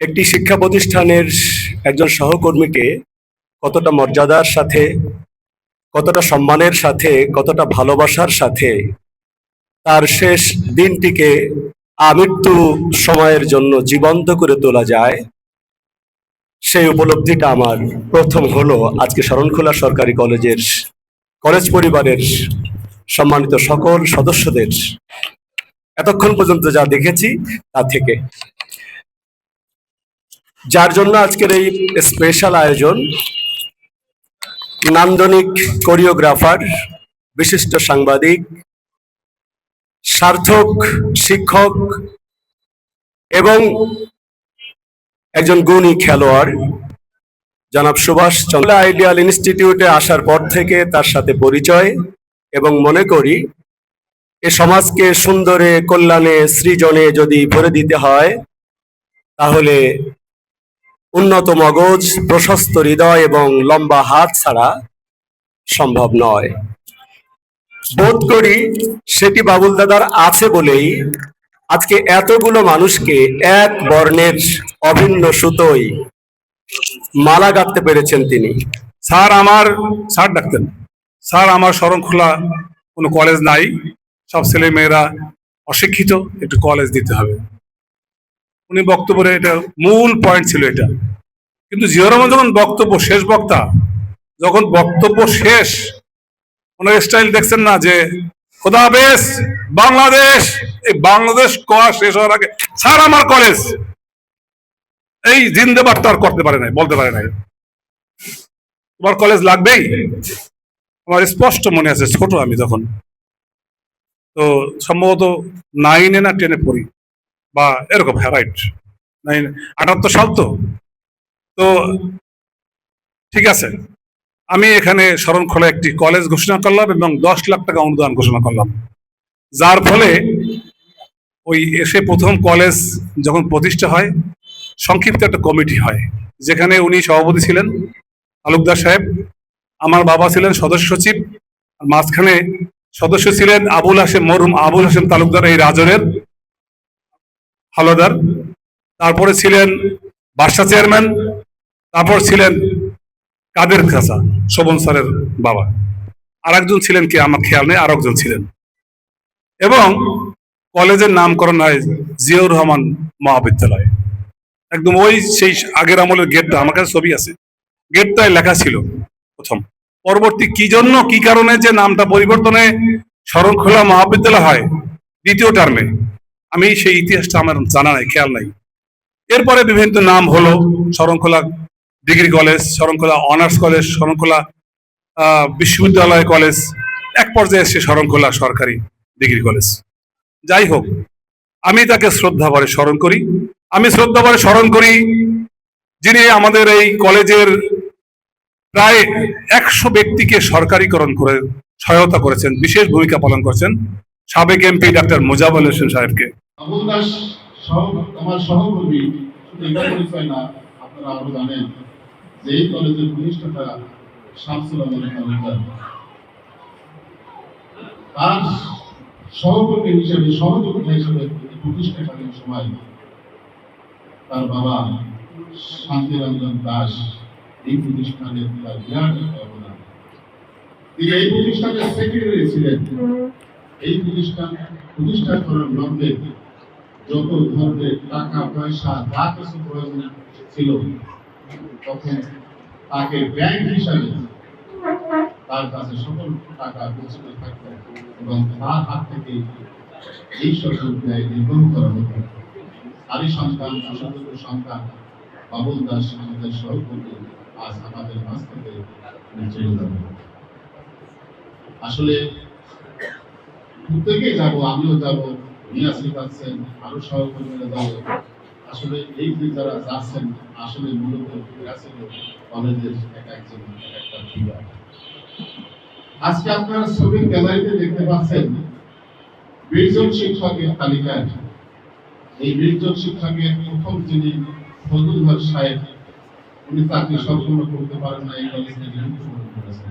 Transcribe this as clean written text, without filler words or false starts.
একটি শিক্ষা প্রতিষ্ঠানের একজন সহকর্মীকে কতটা মর্যাদার সাথে, কতটা সম্মানের সাথে, কতটা ভালোবাসার সাথে তার শেষ দিনটিকে আমৃত্যু সময়ের জন্য জীবন্ত করে তোলা যায়, সেই উপলব্ধিটা আমার প্রথম হলো আজকে শরণখোলা সরকারি কলেজের কলেজ পরিবারের সম্মানিত সকল সদস্যদের এতক্ষণ পর্যন্ত যা দেখেছি তা থেকে, যার জন্য আজকের এই স্পেশাল আয়োজন। নান্দনিক কোরিওগ্রাফার, বিশিষ্ট সাংবাদিক, সার্থক শিক্ষক এবং একজন গুণী খেলোয়াড় জনাব সুভাষ চন্দ্র আইডিয়াল ইনস্টিটিউটে আসার পর থেকে তার সাথে পরিচয়, এবং মনে করি এ সমাজকে সুন্দরে, কল্যাণে, সৃজনে যদি ভরে দিতে হয় তাহলে উন্নত মগজ, প্রশস্ত হৃদয় এবং লম্বা হাত ছাড়া সম্ভব নয়। বোধ করি সেটি বাবুল দাদার আছে বলেই আজকে এতগুলো মানুষকে এক বর্ণের অভিন্ন সুতোয় মালা গাঁথতে পেরেছেন তিনি। স্যার ডাকতেন, স্যার আমার শরণখোলা কোনো কলেজ নাই, সব ছেলে মেয়েরা অশিক্ষিত, একটু কলেজ দিতে হবে। উনি বক্তব্যের এটা মূল পয়েন্ট ছিল এটা। কিন্তু জিয়াউর রহমান যখন শেষ বক্তা, যখন বক্তব্য শেষ, ওনার স্টাইল দেখছেন না যে খোদা হাফেজ বাংলাদেশ, এই বাংলাদেশ কোয়া শেষ হওয়ার আগে স্যার আমার কলেজ, এই জিন্দাবাদ তো আর করতে পারে নাই, বলতে পারে নাই তোমার কলেজ লাগবেই। আমার স্পষ্ট মনে আছে, ছোট আমি তখন, তো সম্ভবত 9-এ না 10-এ পড়ি বা এরকম, হ্যাঁ রাইট, 78 সাল। তো ঠিক আছে, আমি এখানে শরণখোলা একটি কলেজ ঘোষণা করলাম এবং 10 লাখ টাকা অনুদান ঘোষণা করলাম, যার ফলে ওই এসে প্রথম কলেজ যখন প্রতিষ্ঠা হয়, সংক্ষিপ্ত একটা কমিটি হয়, যেখানে উনি সভাপতি ছিলেন তালুকদার সাহেব, আমার বাবা ছিলেন সদস্য সচিব, মাঝখানে সদস্য ছিলেন মরহুম আবুল হাসেম তালুকদার, এই রাজনের হাওলাদার, তারপরে ছিলেন বাদশা চেয়ারম্যান, তারপর ছিলেন কাদের খাসা, শোভন স্যারের বাবা, আর একজন ছিলেন কি আমার খেয়াল নেই, আর একজন ছিলেন, এবং কলেজের নামকরণ হয় জিয়াউর রহমান মহাবিদ্যালয়। একদম ওই সেই আগের আমলের গেটটা, আমার কাছে ছবি আছে, গেটটায় লেখা ছিল প্রথম। পরবর্তী কি জন্য, কি কারণে যে নামটা পরিবর্তনে শরণখোলা মহাবিদ্যালয় হয় দ্বিতীয় টার্মে, আমি সেই ইতিহাসটা আমার জানা নাই, খেয়াল নাই। এরপরে বিভিন্ন নাম হলো, Sharankhola degree college, Sharankhola honours college, Sharankhola বিশ্ববিদ্যালয় কলেজ, এক পর্যায়ে এসে শরণখোলা সরকারি ডিগ্রি কলেজ। যাই হোক, আমি তাকে শ্রদ্ধা ভরে স্মরণ করি। আমি শ্রদ্ধা ভরে স্মরণ করি যিনি আমাদের এই কলেজের প্রায় 100 ব্যক্তিকে সরকারিকরণ করে সহায়তা করেছেন, বিশেষ ভূমিকা পালন করেছেন, সাবেক এমপি ডাক্তার মোজাবুল হোসেন সাহেবকে। আমার সহকর্মী, এটা পরিচয় না, আপনারা আরো জানেন যে এই কলেজের প্রতিষ্ঠাতা শামসুল আলম তালুকদার, তার সহকর্মী হিসেবে, সহযোগিতা হিসেবে প্রতিষ্ঠাকালীন সময় তার বাবা শান্তিরঞ্জন দাস এই প্রতিষ্ঠানের তার বিরাট অবদান। তিনি এই প্রতিষ্ঠানের সেক্রেটারি ছিলেন। এই প্রতিষ্ঠা করার লক্ষ্যে যত ধরনের টাকা পয়সা যা কিছু প্রয়োজন ছিল, তখন তাকে ব্যাংক হিসাবে তার কাছে সকল টাকা পৌঁছতে থাকত এবং তার হাত থেকে এই সকল ব্যয় নির্বাহ করা হতো। তারই সন্তান, সন্তান বাবুল দাস আমাদের সহকর্মী আজ আমাদের মাঝ থেকে চলে যাবে। আসলে প্রত্যেকে যাব, আমিও যাব, মিয়াসি পাচ্ছেন, আরো সহকর্মীরা যাবে। আসলে এই যে যারা যাচ্ছেন, আসলে মূলত কলেজের একজন একটা ফিগার। আজকে আপনারা ছবির গ্যালারিতে দেখতে পাচ্ছেন 20 জন শিক্ষকের তালিকায় এই 20 জন শিক্ষকের প্রথম যিনি ফজলুল হক সাহেব, উনি চাকরি সম্পূর্ণ করতে পারেন না, এই কলেজে নিযুক্ত করেছেন।